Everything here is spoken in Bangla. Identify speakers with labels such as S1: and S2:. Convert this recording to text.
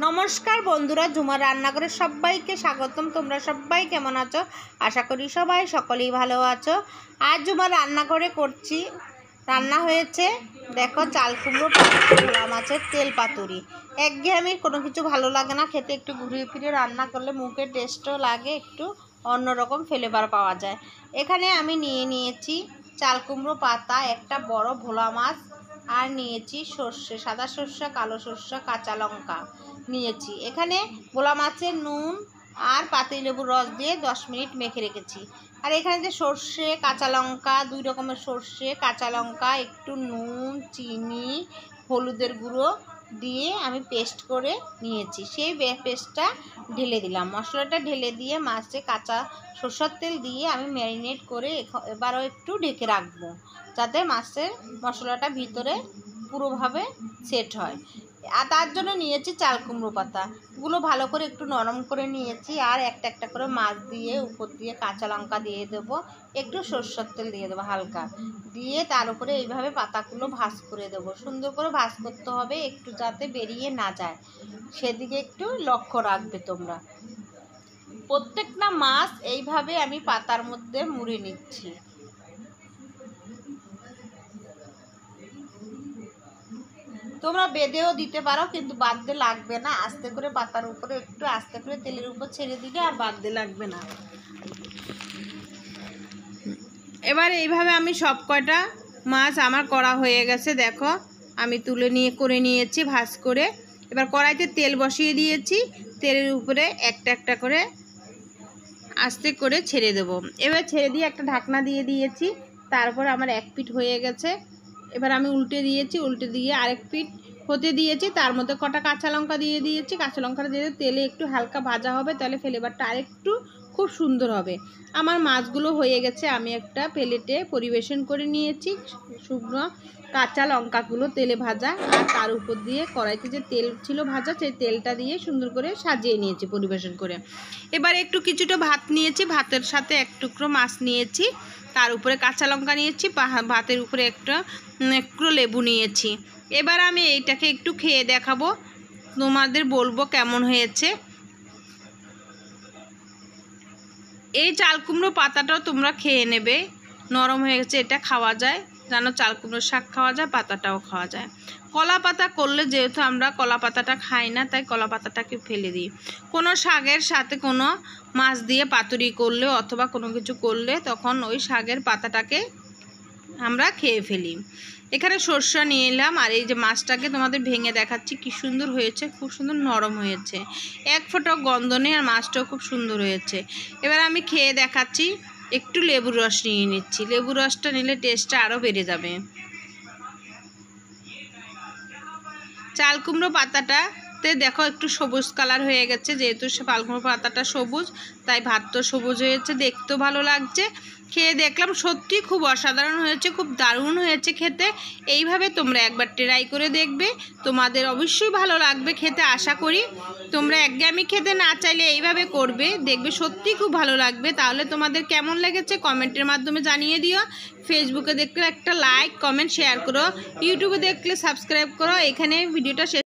S1: नमस्कार बंधुरा झुमार रान्नाघरे सबाइके स्वागतम। तोमरा सबाई केमन आछो? आशा करी सबाई सकलेई भालो आछो। आज झुमार रान्नाघरे करछि रान्ना हयेछे देखो चाल कुमड़ो भोला माछेर तेल पातुरी। एकघेয়েমি कोनो किछु भालो लागे ना खेते, एकटु घुरिয়ে फिरिয়ে रान्ना करले मुखे टेस्टও लागे, एकटु अन्यरकम फ्लेवर पाওয়া যায়। এখানে আমি নিয়ে নিয়েছি চাল কুমড়ো পাতা, একটা বড় ভোলা মাছ আর নিয়েছি সর্ষে, সাদা সর্ষে, কালো সর্ষে, কাঁচা লঙ্কা নিয়েছি। এখানে ভোলা মাছের নুন আর পাতিলেবুর রস দিয়ে 10 মিনিট মেখে রেখেছি। আর এখানে যে সর্ষে কাঁচা লঙ্কা, দুই রকমের সর্ষে কাঁচা লঙ্কা, একটু নুন, চিনি, হলুদের গুঁড়ো দিয়ে আমি পেস্ট করে নিয়েছি। সেই পেস্টটা ঢেলে দিলাম, মশলাটা ঢেলে দিয়ে মাছে কাঁচা সরষের তেল দিয়ে আমি ম্যারিনেট করে এবারও একটু ঢেকে রাখবো যাতে মাছের মশলাটা ভিতরে পুরোভাবে সেট হয়। আর তার জন্য নিয়েছি চাল কুমড়ো পাতাগুলো ভালো করে একটু নরম করে নিয়েছি। আর একটা একটা করে মাছ দিয়ে উপর দিয়ে কাঁচা লঙ্কা দিয়ে দেবো, একটু সরষের তেল দিয়ে দেবো হালকা, দিয়ে তার উপরে এইভাবে পাতাগুলো ভাজ করে দেবো। সুন্দর করে ভাজ করতে হবে, একটু যাতে বেরিয়ে না যায় সেদিকে একটু লক্ষ্য রাখবে তোমরা। প্রত্যেকটা মাছ এইভাবে আমি পাতার মধ্যে মুড়ে নিচ্ছি। তোমরা বেঁধেও দিতে পারো, কিন্তু বাঁধতে লাগবে না। আস্তে করে পাতার উপরে একটু আস্তে করে তেলের উপর ছেড়ে দিলে আর বাঁধতে লাগবে না। এবার এইভাবে আমি সব কয়টা মাছ আমার করা হয়ে গেছে, দেখো আমি তুলে করে নিয়েছি ভাজ করে। এবার কড়াইতে তেল বসিয়ে দিয়েছি, তেলের উপরে একটা একটা করে আস্তে করে ছেড়ে দেবো। এবার ছেড়ে দিয়ে একটা ঢাকনা দিয়ে দিয়েছি, তারপর আমার এক পিঠ হয়ে গেছে। এবার আমি উল্টে দিয়েছি, উল্টে দিয়ে আরেক পিঠ হতে দিয়েছি, তার মধ্যে কটা কাঁচা লঙ্কা দিয়ে দিয়েছি। কাঁচা লঙ্কাটা দিয়ে তেলে একটু হালকা ভাজা হবে, তাহলে ফ্লেভারটা আরেকটু খুব সুন্দর হবে। আমার মাছগুলো হয়ে গেছে, আমি একটা প্লেটে পরিবেশন করে নিয়েছি। শুকনো কাঁচা লঙ্কাগুলো তেলে ভাজা, আর তার উপর দিয়ে কড়াইতে যে তেল ছিল ভাজা, সেই তেলটা দিয়ে সুন্দর করে সাজিয়ে নিয়েছি পরিবেশন করে। এবার একটু কিছুটা ভাত নিয়েছি, ভাতের সাথে এক টুকরো মাছ নিয়েছি, তার উপরে কাঁচা লঙ্কা নিয়েছি, ভাতের উপরে একটু লেবু নিয়েছি। এবার আমি এইটাকে একটু খেয়ে দেখাবো, তোমাদের বলবো কেমন হয়েছে। এই চাল কুমড়ো পাতাটাও তোমরা খেয়ে নেবে, নরম হয়ে গেছে, এটা খাওয়া যায়। জানো চাল কুমড়োর শাক খাওয়া যায়, পাতাটাও খাওয়া যায়। কলা পাতা করলে যেহেতু আমরা কলা পাতাটা খাই না, তাই কলা পাতাটাকে ফেলে দিই। কোনো শাকের সাথে কোনো মাছ দিয়ে পাতুরি করলে অথবা কোনো কিছু করলে তখন ওই শাকের পাতাটাকে আমরা খেয়ে ফেলি। এখানে সরষা নিয়ে এলাম, আর এই যে মাছটাকে তোমাদের ভেঙে দেখাচ্ছি কি সুন্দর হয়েছে, খুব সুন্দর নরম হয়েছে, এক ফোঁটাও গন্ধ নেই, আর মাছটাও খুব সুন্দর হয়েছে। এবার আমি খেয়ে দেখাচ্ছি, একটু লেবুর রস নিয়ে নিচ্ছি। লেবুর রসটা নিলে টেস্টটা আরও বেড়ে যাবে। চাল কুমড়ো পাতাটাতে দেখো একটু সবুজ কালার হয়ে গেছে, যেহেতু চাল কুমড়ো পাতাটা সবুজ তাই ভাতটা সবুজ হয়েছে, দেখতেও ভালো লাগছে। খেয়ে দেখলাম সত্যি খুব অসাধারণ হয়েছে, খুব দারুণ হয়েছে খেতে। এইভাবে তোমরা একবার ট্রাই করে দেখবে, তোমাদের অবশ্যই ভালো লাগবে খেতে। আশা করি তোমরা একঘেয়েমি খেতে না চাইলে এইভাবে করবে, দেখবে সত্যি খুব ভালো লাগবে। তাহলে তোমাদের কেমন লেগেছে কমেন্টের মাধ্যমে জানিয়ে দিও। ফেসবুকে দেখলে একটা লাইক কমেন্ট শেয়ার করো, ইউটিউবে দেখলে সাবস্ক্রাইব করো। এখানে ভিডিওটা শেষ।